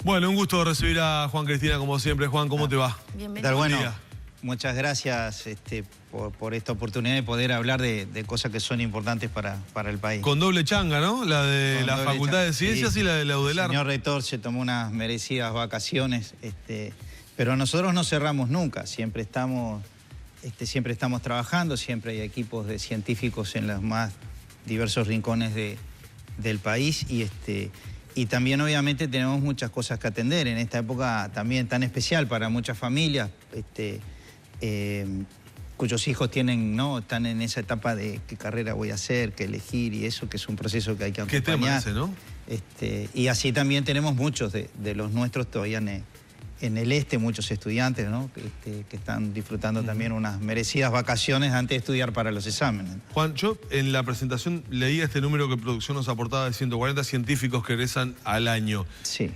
Bueno, un gusto recibir a Juan Cristina como siempre. Juan, ¿cómo te va? Bienvenido. Bueno, muchas gracias por esta oportunidad de poder hablar de cosas que son importantes para el país. Con doble changa, ¿no? La de la Facultad de Ciencias y la de la UDELAR. El señor rector se tomó unas merecidas vacaciones, pero nosotros no cerramos nunca, siempre estamos trabajando, siempre hay equipos de científicos en los más diversos rincones del país y también obviamente tenemos muchas cosas que atender en esta época también tan especial para muchas familias cuyos hijos están en esa etapa de qué carrera voy a hacer, qué elegir y eso, que es un proceso que hay que acompañar. ¿Qué tema ese, no? Y así también tenemos muchos de los nuestros todavía en el muchos estudiantes, ¿no? que están disfrutando también unas merecidas vacaciones antes de estudiar para los exámenes. Juan, yo en la presentación leía este número que producción nos aportaba de 140 científicos que egresan al año. Sí.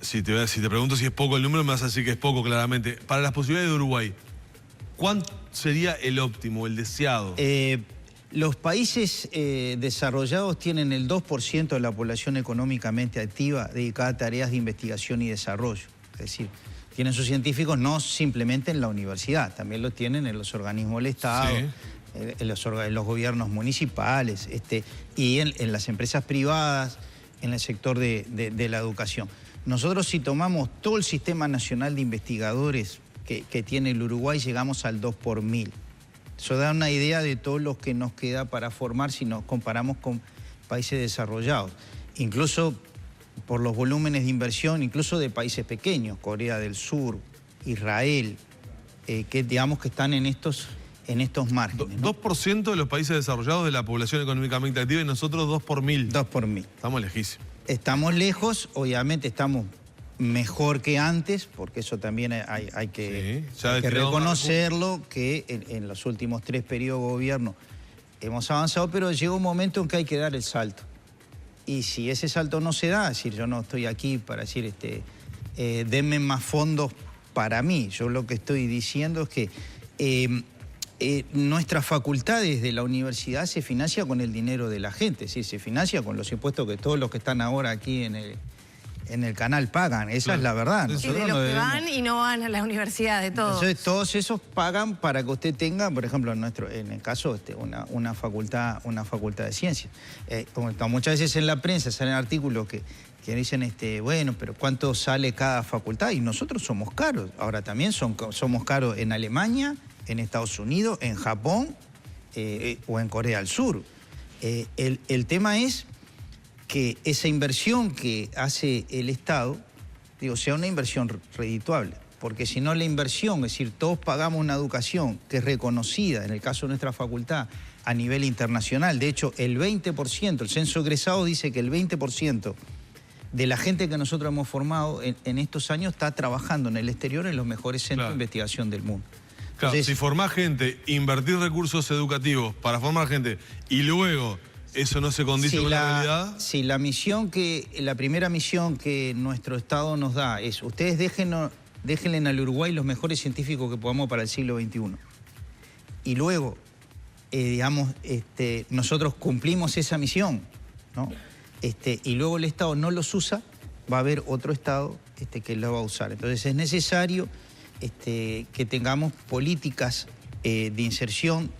Si te pregunto si es poco el número, me vas a decir que es poco, claramente. Para las posibilidades de Uruguay, ¿cuánto sería el óptimo, el deseado? Los países desarrollados tienen el 2% de la población económicamente activa dedicada a tareas de investigación y desarrollo. Es decir, tienen sus científicos no simplemente en la universidad, también lo tienen en los organismos del Estado, sí, en los gobiernos municipales y en las empresas privadas, en el sector de la educación. Nosotros, si tomamos todo el Sistema Nacional de Investigadores que tiene el Uruguay, llegamos al 2 por 1000. Eso da una idea de todo lo que nos queda para formar si nos comparamos con países desarrollados. Incluso por los volúmenes de inversión, incluso de países pequeños, Corea del Sur, Israel, que digamos que están en estos márgenes, ¿no? 2% de los países desarrollados de la población económicamente activa y nosotros 2 por 1000. 2 por 1000. Estamos lejísimos. Estamos lejos, obviamente estamos mejor que antes, porque eso también hay que reconocerlo, que en los últimos 3 periodos de gobierno hemos avanzado, pero llega un momento en que hay que dar el salto. Y si ese salto no se da, es decir, yo no estoy aquí para decir, denme más fondos para mí. Yo lo que estoy diciendo es que nuestras facultades de la universidad se financia con el dinero de la gente, es decir, se financia con los impuestos que todos los que están ahora aquí en el canal pagan, esa es la verdad. Y de los que van y no van a la universidad, de todos. Entonces, todos esos pagan para que usted tenga, por ejemplo, en el caso, una facultad de ciencias. Como muchas veces en la prensa salen artículos que dicen, bueno, pero ¿cuánto sale cada facultad? Y nosotros somos caros. Ahora también somos caros en Alemania, en Estados Unidos, en Japón o en Corea del Sur. El tema es que esa inversión que hace el Estado, sea una inversión redituable. Porque si no la inversión, es decir, todos pagamos una educación que es reconocida, en el caso de nuestra facultad, a nivel internacional. De hecho, el 20%, el censo egresado dice que el 20% de la gente que nosotros hemos formado en estos años está trabajando en el exterior en los mejores centros de investigación del mundo. Claro, entonces, si formás gente, invertir recursos educativos para formar gente y luego eso no se condice con la realidad. Si la primera misión que nuestro Estado nos da es, ustedes déjenle al Uruguay los mejores científicos que podamos para el siglo XXI. Y luego, nosotros cumplimos esa misión, ¿no? Y luego el Estado no los usa, va a haber otro Estado que lo va a usar. Entonces es necesario que tengamos políticas de inserción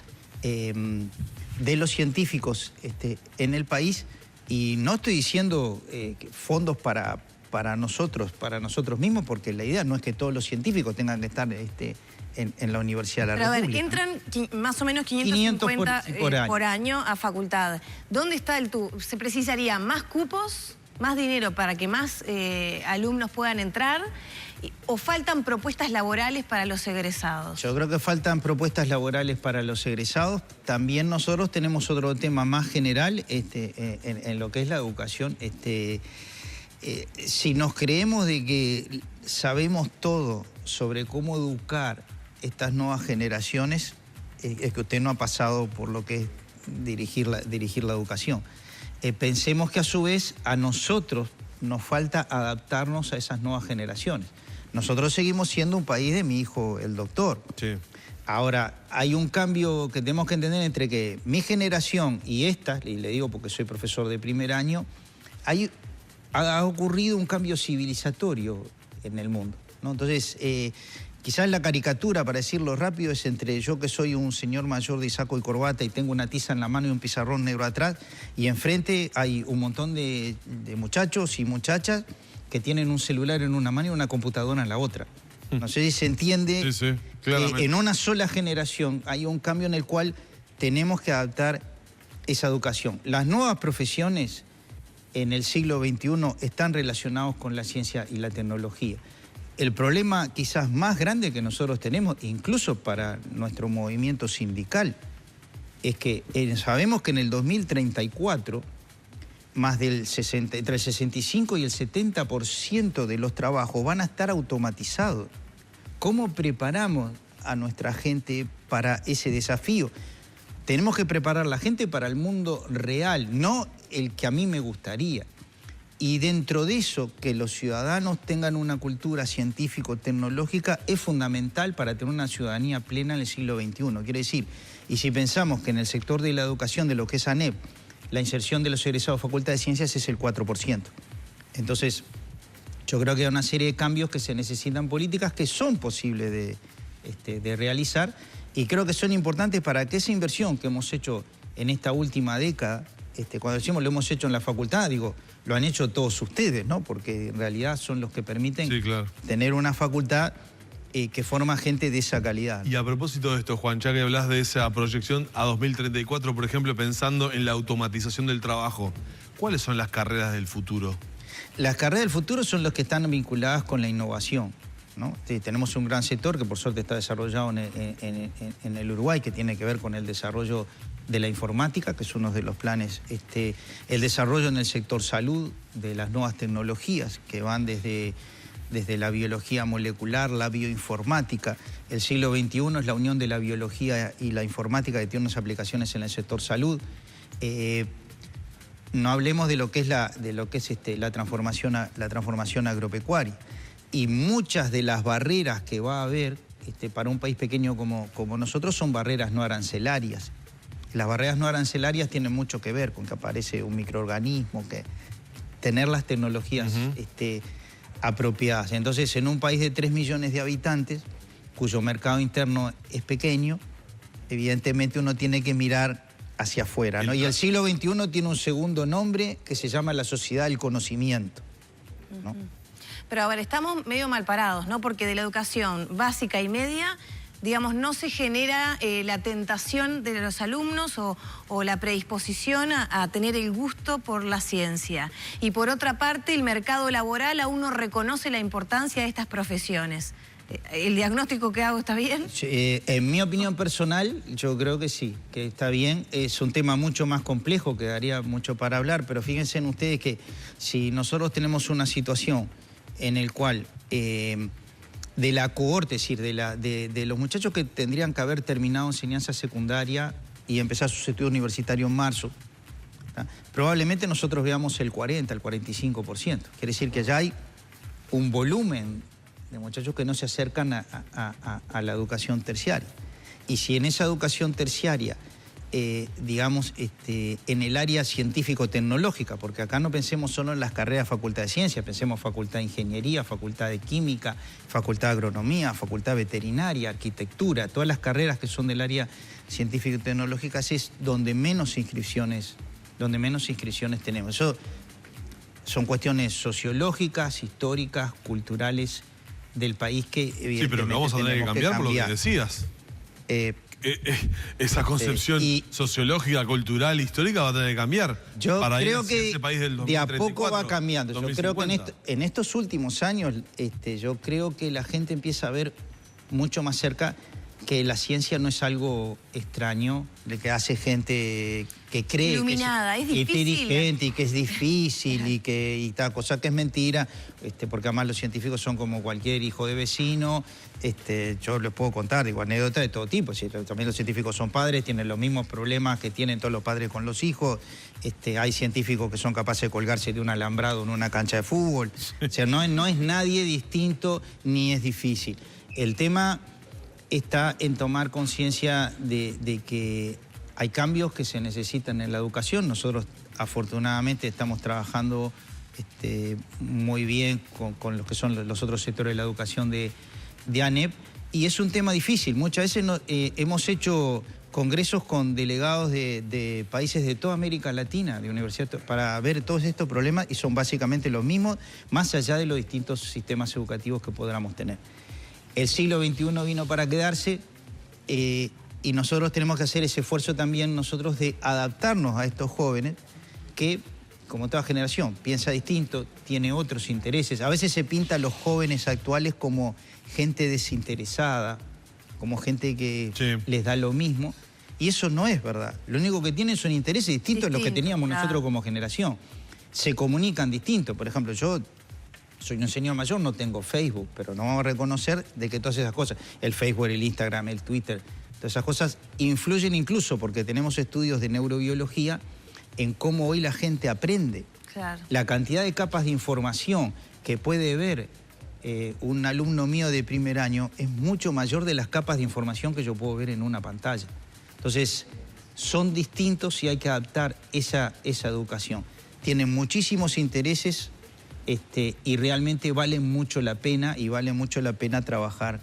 de los científicos en el país, y no estoy diciendo fondos para nosotros mismos, porque la idea no es que todos los científicos tengan que estar en la Universidad de la República. Pero a ver, entran más o menos 550 por año a facultad. ¿Dónde está se precisaría más cupos, más dinero para que más alumnos puedan entrar? ¿O faltan propuestas laborales para los egresados? Yo creo que faltan propuestas laborales para los egresados. También nosotros tenemos otro tema más general en lo que es la educación. Si nos creemos de que sabemos todo sobre cómo educar estas nuevas generaciones, es que usted no ha pasado por lo que es dirigir la educación. Pensemos que a su vez a nosotros nos falta adaptarnos a esas nuevas generaciones. Nosotros seguimos siendo un país de mi hijo, el doctor. Sí. Ahora, hay un cambio que tenemos que entender entre que mi generación y esta, y le digo porque soy profesor de primer año, hay ha ocurrido un cambio civilizatorio en el mundo, ¿no? Entonces, quizás la caricatura, para decirlo rápido, es entre yo que soy un señor mayor de saco y corbata y tengo una tiza en la mano y un pizarrón negro atrás, y enfrente hay un montón de muchachos y muchachas que tienen un celular en una mano y una computadora en la otra. No sé si se entiende. Sí, claramente. En una sola generación hay un cambio en el cual tenemos que adaptar esa educación. Las nuevas profesiones en el siglo XXI están relacionados con la ciencia y la tecnología. El problema quizás más grande que nosotros tenemos, incluso para nuestro movimiento sindical, es que sabemos que en el 2034 más entre el 65 y el 70% de los trabajos van a estar automatizados. ¿Cómo preparamos a nuestra gente para ese desafío? Tenemos que preparar a la gente para el mundo real, no el que a mí me gustaría. Y dentro de eso, que los ciudadanos tengan una cultura científico-tecnológica es fundamental para tener una ciudadanía plena en el siglo XXI. Quiere decir, y si pensamos que en el sector de la educación, de lo que es ANEP, la inserción de los egresados de Facultad de Ciencias es el 4%. Entonces, yo creo que hay una serie de cambios que se necesitan, políticas que son posibles de realizar, y creo que son importantes para que esa inversión que hemos hecho en esta última década, cuando decimos lo hemos hecho en la facultad, digo, lo han hecho todos ustedes, ¿no? Porque en realidad son los que permiten tener una facultad que forma gente de esa calidad. Y a propósito de esto, Juan, ya que hablas de esa proyección a 2034, por ejemplo, pensando en la automatización del trabajo, ¿cuáles son las carreras del futuro? Las carreras del futuro son las que están vinculadas con la innovación, ¿no? Sí, tenemos un gran sector que por suerte está desarrollado en el Uruguay, que tiene que ver con el desarrollo de la informática, que es uno de los planes, el desarrollo en el sector salud de las nuevas tecnologías que van desde la biología molecular, la bioinformática. El siglo XXI es la unión de la biología y la informática, que tiene unas aplicaciones en el sector salud. No hablemos de lo que es la transformación agropecuaria. Y muchas de las barreras que va a haber para un país pequeño como nosotros son barreras no arancelarias. Las barreras no arancelarias tienen mucho que ver con que aparece un microorganismo, que tener las tecnologías apropiadas. Entonces, en un país de 3 millones de habitantes, cuyo mercado interno es pequeño, evidentemente uno tiene que mirar hacia afuera, ¿no? Y el siglo XXI tiene un segundo nombre que se llama la sociedad del conocimiento, ¿no? Pero a ver, estamos medio mal parados, ¿no? Porque de la educación básica y media, digamos, no se genera la tentación de los alumnos o la predisposición a tener el gusto por la ciencia. Y por otra parte, el mercado laboral aún no reconoce la importancia de estas profesiones. ¿El diagnóstico que hago está bien? En mi opinión personal, yo creo que sí, que está bien. Es un tema mucho más complejo, que daría mucho para hablar, pero fíjense en ustedes que si nosotros tenemos una situación en el cual de la cohorte, es decir, de los muchachos que tendrían que haber terminado enseñanza secundaria y empezar sus estudios universitarios en marzo, ¿tá? Probablemente nosotros veamos el 40, el 45%. Quiere decir que ya hay un volumen de muchachos que no se acercan a la educación terciaria. Y si en esa educación terciaria, digamos, en el área científico-tecnológica, porque acá no pensemos solo en las carreras de Facultad de Ciencias, pensemos Facultad de Ingeniería, Facultad de Química, Facultad de Agronomía, Facultad Veterinaria, Arquitectura, todas las carreras que son del área científico-tecnológica, es donde menos inscripciones tenemos. Eso son cuestiones sociológicas, históricas, culturales del país que evidentemente sí, pero no vamos a tener que cambiar por lo que decías. Esa concepción sociológica, cultural, histórica va a tener que cambiar. Yo para creo ir que ese país del de a poco va cambiando. 2050. Yo creo que en estos últimos años, yo creo que la gente empieza a ver mucho más cerca que la ciencia no es algo extraño, de que hace gente que cree iluminada, que es inteligente y que es difícil y tal, cosa que es mentira, porque además los científicos son como cualquier hijo de vecino. Yo les puedo contar, digo, anécdotas de todo tipo. También los científicos son padres, tienen los mismos problemas que tienen todos los padres con los hijos. Hay científicos que son capaces de colgarse de un alambrado en una cancha de fútbol. O sea, no es nadie distinto ni es difícil. El tema está en tomar conciencia de que hay cambios que se necesitan en la educación. Nosotros, afortunadamente, estamos trabajando muy bien con lo que son los otros sectores de la educación de ANEP, y es un tema difícil. Muchas veces hemos hecho congresos con delegados de países de toda América Latina, de universidades, para ver todos estos problemas, y son básicamente los mismos, más allá de los distintos sistemas educativos que podamos tener. El siglo XXI vino para quedarse, y nosotros tenemos que hacer ese esfuerzo también nosotros de adaptarnos a estos jóvenes que, como toda generación, piensa distinto, tiene otros intereses. A veces se pinta a los jóvenes actuales como gente desinteresada, como gente que les da lo mismo, y eso no es verdad. Lo único que tienen son intereses distintos a los que teníamos nosotros como generación. Se comunican distinto. Por ejemplo, yo soy un señor mayor, no tengo Facebook, pero no vamos a reconocer de que todas esas cosas, el Facebook, el Instagram, el Twitter, todas esas cosas influyen incluso, porque tenemos estudios de neurobiología en cómo hoy la gente aprende. Claro. La cantidad de capas de información que puede ver un alumno mío de primer año es mucho mayor de las capas de información que yo puedo ver en una pantalla. Entonces, son distintos y hay que adaptar esa educación. Tienen muchísimos intereses y realmente vale mucho la pena, trabajar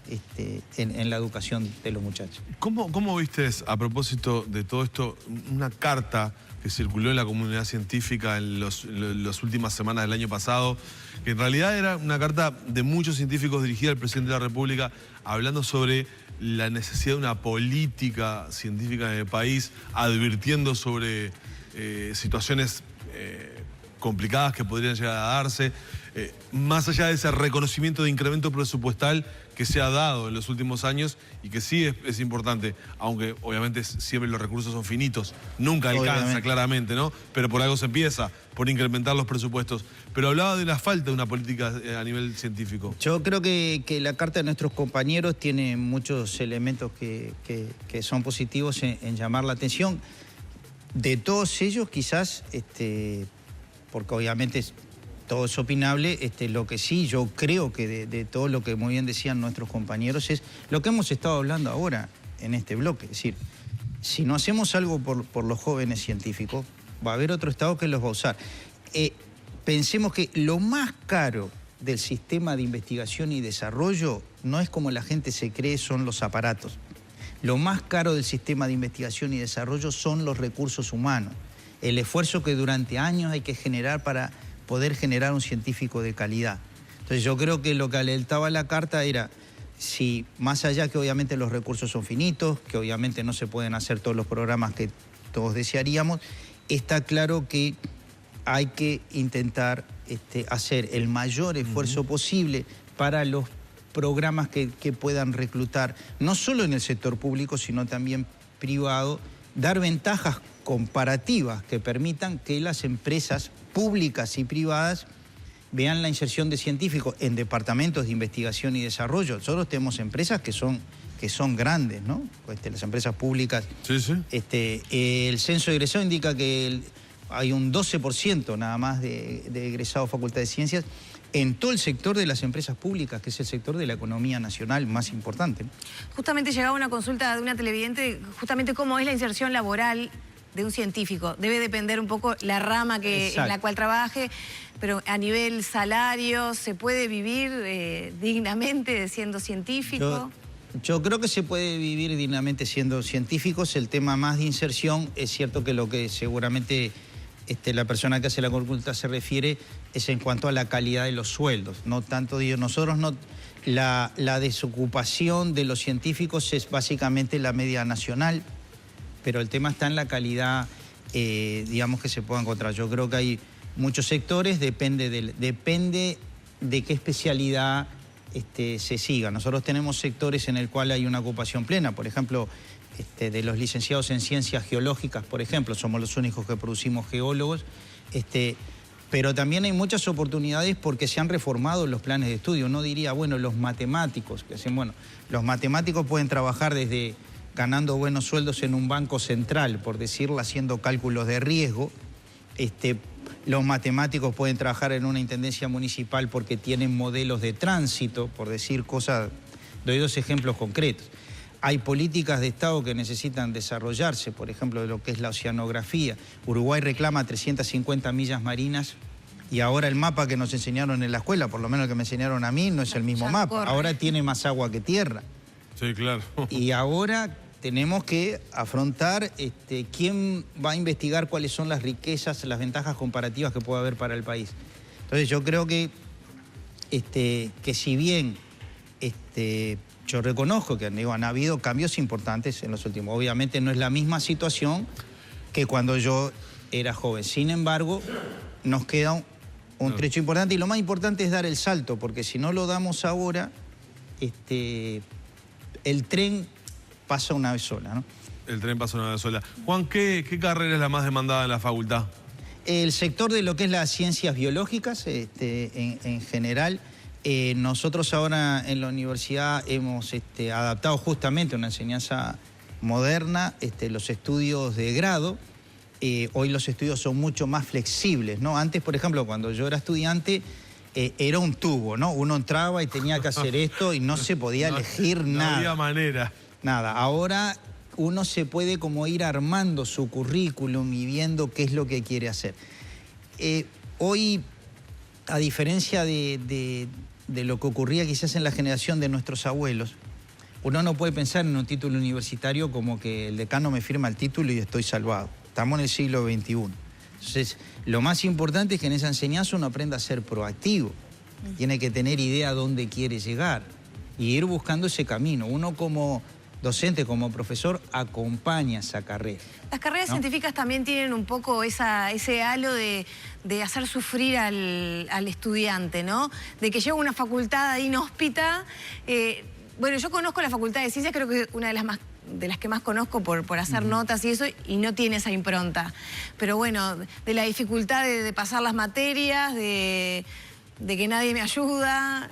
en la educación de los muchachos. ¿Cómo viste, a propósito de todo esto, una carta que circuló en la comunidad científica en las últimas semanas del año pasado, que en realidad era una carta de muchos científicos dirigida al presidente de la República, hablando sobre la necesidad de una política científica en el país, advirtiendo sobre situaciones complicadas que podrían llegar a darse, más allá de ese reconocimiento de incremento presupuestal que se ha dado en los últimos años y que sí es importante, aunque obviamente siempre los recursos son finitos, nunca alcanza claramente, ¿no? Pero por algo se empieza, por incrementar los presupuestos. Pero hablaba de la falta de una política a nivel científico. Yo creo que la carta de nuestros compañeros tiene muchos elementos que son positivos en llamar la atención. De todos ellos quizás, porque obviamente todo es opinable, lo que sí yo creo que de todo lo que muy bien decían nuestros compañeros es lo que hemos estado hablando ahora en este bloque. Es decir, si no hacemos algo por los jóvenes científicos, va a haber otro Estado que los va a usar. Pensemos que lo más caro del sistema de investigación y desarrollo no es como la gente se cree, son los aparatos. Lo más caro del sistema de investigación y desarrollo son los recursos humanos. El esfuerzo que durante años hay que generar para poder generar un científico de calidad. Entonces yo creo que lo que alertaba la carta era, si más allá que obviamente los recursos son finitos, que obviamente no se pueden hacer todos los programas que todos desearíamos, está claro que hay que intentar hacer el mayor esfuerzo posible para los programas que puedan reclutar, no solo en el sector público, sino también privado, dar ventajas comparativas que permitan que las empresas públicas y privadas vean la inserción de científicos en departamentos de investigación y desarrollo. Nosotros tenemos empresas que son grandes, ¿no? Las empresas públicas. Sí, sí. El censo de egresados indica que hay un 12% nada más de egresados Facultad de Ciencias en todo el sector de las empresas públicas, que es el sector de la economía nacional más importante. Justamente llegaba una consulta de una televidente, justamente cómo es la inserción laboral de un científico. Debe depender un poco la rama en la cual trabaje, pero a nivel salario, ¿se puede vivir dignamente siendo científico? Yo creo que se puede vivir dignamente siendo científicos. El tema más de inserción, es cierto que lo que seguramente la persona que hace la consulta se refiere es en cuanto a la calidad de los sueldos. No tanto, nosotros no... La desocupación de los científicos es básicamente la media nacional, pero el tema está en la calidad, digamos, que se pueda encontrar. Yo creo que hay muchos sectores, depende de qué especialidad se siga. Nosotros tenemos sectores en el cual hay una ocupación plena, por ejemplo, de los licenciados en ciencias geológicas, por ejemplo, somos los únicos que producimos geólogos, pero también hay muchas oportunidades porque se han reformado los planes de estudio. Uno diría, bueno, los matemáticos, los matemáticos pueden trabajar desde ganando buenos sueldos en un banco central, por decirlo, haciendo cálculos de riesgo. Los matemáticos pueden trabajar en una intendencia municipal porque tienen modelos de tránsito, por decir cosas. Doy dos ejemplos concretos. Hay políticas de Estado que necesitan desarrollarse, por ejemplo, de lo que es la oceanografía. Uruguay reclama 350 millas marinas Y ahora el mapa que nos enseñaron en la escuela, por lo menos el que me enseñaron a mí, no es el mismo mapa. Ahora tiene más agua que tierra. Sí, claro. Y ahora tenemos que afrontar quién va a investigar cuáles son las riquezas, las ventajas comparativas que puede haber para el país. Entonces yo creo que si bien yo reconozco que han habido cambios importantes en los últimos. Obviamente no es la misma situación que cuando yo era joven. Sin embargo, nos queda un trecho importante y lo más importante es dar el salto, porque si no lo damos ahora, el tren pasa una vez sola, ¿no? El tren pasa una vez sola. Juan, ¿qué carrera es la más demandada en la facultad? El sector de lo que es las ciencias biológicas, en general. Nosotros ahora en la universidad hemos adaptado justamente una enseñanza moderna, los estudios de grado. Hoy los estudios son mucho más flexibles, ¿no? Antes, por ejemplo, cuando yo era estudiante, era un tubo, ¿no? Uno entraba y tenía que hacer esto y no se podía elegir nada. No había manera. Nada. Ahora uno se puede como ir armando su currículum y viendo qué es lo que quiere hacer. Hoy, a diferencia de lo que ocurría quizás en la generación de nuestros abuelos, uno no puede pensar en un título universitario como que el decano me firma el título y estoy salvado. Estamos en el siglo XXI. Entonces, lo más importante es que en esa enseñanza uno aprenda a ser proactivo. Tiene que tener idea a dónde quiere llegar y ir buscando ese camino. Uno como docente, como profesor, acompaña esa carrera. Las carreras científicas también tienen un poco ese halo de hacer sufrir al estudiante, ¿no? De que llega a una facultad inhóspita. Bueno, yo conozco la Facultad de Ciencias, creo que es una de las que más conozco por hacer notas y eso, y no tiene esa impronta. Pero bueno, de la dificultad de pasar las materias, de que nadie me ayuda,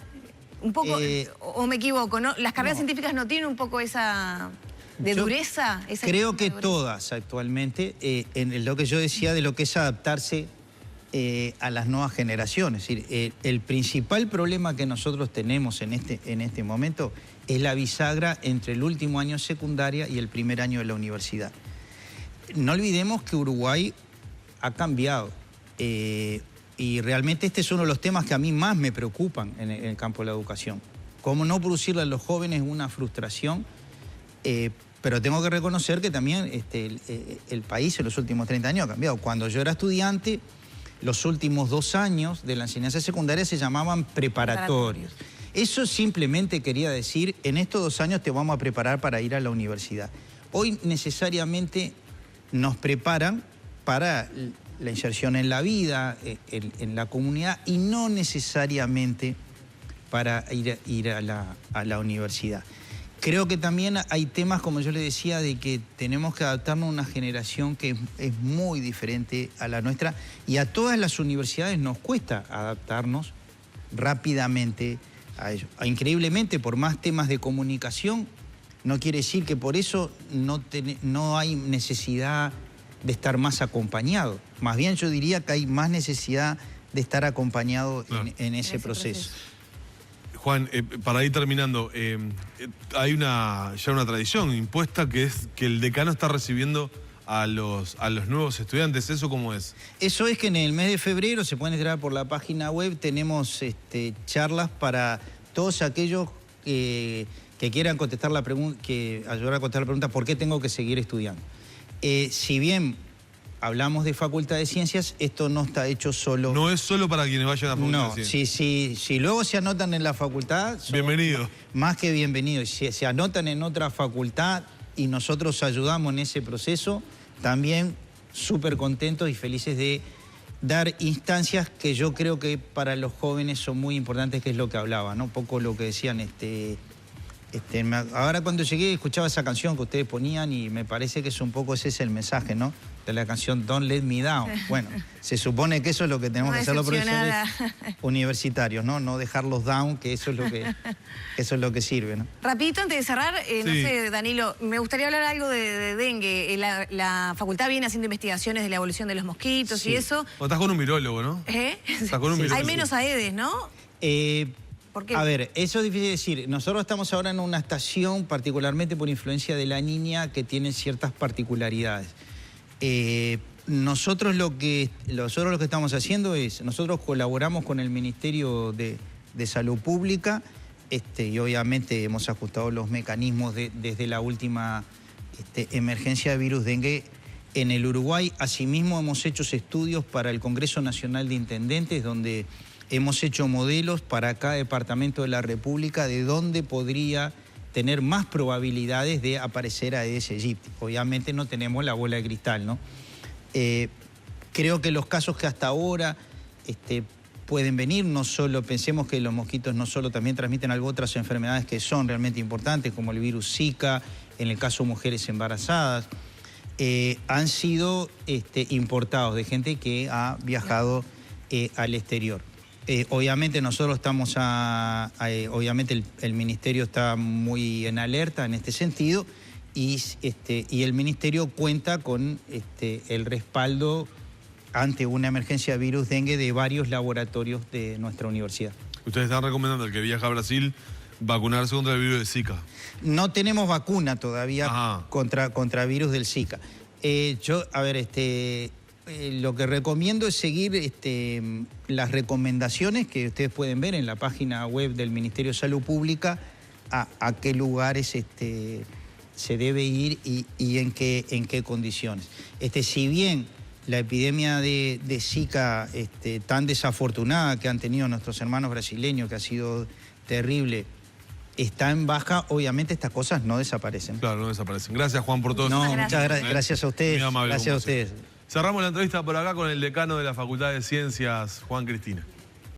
un poco, o me equivoco, ¿no? Las carreras científicas no tienen un poco esa dureza. Creo que todas actualmente, en lo que yo decía de lo que es adaptarse a las nuevas generaciones. Es decir, el principal problema que nosotros tenemos en este momento es la bisagra entre el último año de secundaria y el primer año de la universidad. No olvidemos que Uruguay ha cambiado y realmente este es uno de los temas que a mí más me preocupan en el campo de la educación. Cómo no producirle a los jóvenes una frustración, pero tengo que reconocer que también el país en los últimos 30 años ha cambiado. Cuando yo era estudiante, los últimos 2 años de la enseñanza secundaria se llamaban preparatorios. Eso simplemente quería decir, en estos 2 años te vamos a preparar para ir a la universidad. Hoy necesariamente nos preparan para la inserción en la vida, en la comunidad, y no necesariamente para ir a la universidad. Creo que también hay temas, como yo le decía, de que tenemos que adaptarnos a una generación que es muy diferente a la nuestra, y a todas las universidades nos cuesta adaptarnos rápidamente a ello. Increíblemente, por más temas de comunicación, no quiere decir que por eso no hay necesidad de estar más acompañado. Más bien yo diría que hay más necesidad de estar acompañado en ese proceso. Juan, para ir terminando, hay ya una tradición impuesta que es que el decano está recibiendo a los nuevos estudiantes. ¿Eso cómo es? Eso es que en el mes de febrero, se pueden entrar por la página web, tenemos charlas para todos aquellos que quieran contestar la pregunta, ayudar a contestar la pregunta ¿por qué tengo que seguir estudiando? Si bien hablamos de Facultad de Ciencias, esto no está hecho solo... No es solo para quienes vayan a la Facultad de Ciencias. Si luego se anotan en la facultad... Bienvenido. Más que bienvenidos. Si se anotan en otra facultad y nosotros ayudamos en ese proceso, también súper contentos y felices de dar instancias que yo creo que para los jóvenes son muy importantes, que es lo que hablaba, ¿no? Un poco lo que decían... ahora cuando llegué escuchaba esa canción que ustedes ponían y me parece que es un poco ese es el mensaje, ¿no? De la canción Don't Let Me Down. Bueno, se supone que eso es lo que tenemos que hacer los profesores universitarios, ¿no? No dejarlos down, que eso es lo que sirve, ¿no? Rapidito, antes de cerrar, no sé, Danilo, me gustaría hablar algo de dengue. La facultad viene haciendo investigaciones de la evolución de los mosquitos y eso. Estás con un virólogo, ¿no? Estás con un virólogo. Hay menos Aedes, ¿no? A ver, eso es difícil de decir. Nosotros estamos ahora en una estación, particularmente por influencia de la niña, que tiene ciertas particularidades. nosotros lo que estamos haciendo es, nosotros colaboramos con el Ministerio de Salud Pública, y obviamente hemos ajustado los mecanismos desde la última emergencia de virus dengue en el Uruguay. Asimismo hemos hecho estudios para el Congreso Nacional de Intendentes, donde hemos hecho modelos para cada departamento de la República de dónde podría tener más probabilidades de aparecer Aedes aegypti. Obviamente no tenemos la bola de cristal, ¿no? Creo que los casos que hasta ahora pueden venir, no solo, pensemos que los mosquitos no solo también transmiten algo otras enfermedades que son realmente importantes, como el virus Zika, en el caso de mujeres embarazadas, han sido importados de gente que ha viajado al exterior. Obviamente nosotros estamos obviamente el Ministerio está muy en alerta en este sentido y el Ministerio cuenta con el respaldo ante una emergencia de virus dengue de varios laboratorios de nuestra universidad. Ustedes están recomendando al que viaja a Brasil vacunarse contra el virus de Zika. No tenemos vacuna todavía contra virus del Zika. Lo que recomiendo es seguir las recomendaciones que ustedes pueden ver en la página web del Ministerio de Salud Pública, a qué lugares se debe ir y en qué condiciones. Si bien la epidemia de Zika tan desafortunada que han tenido nuestros hermanos brasileños, que ha sido terrible, está en baja, obviamente estas cosas no desaparecen. Claro, no desaparecen. Gracias, Juan, por todo eso. No, muchas gracias a ustedes. Muy amable, gracias a ustedes. Cerramos la entrevista por acá con el decano de la Facultad de Ciencias, Juan Cristina.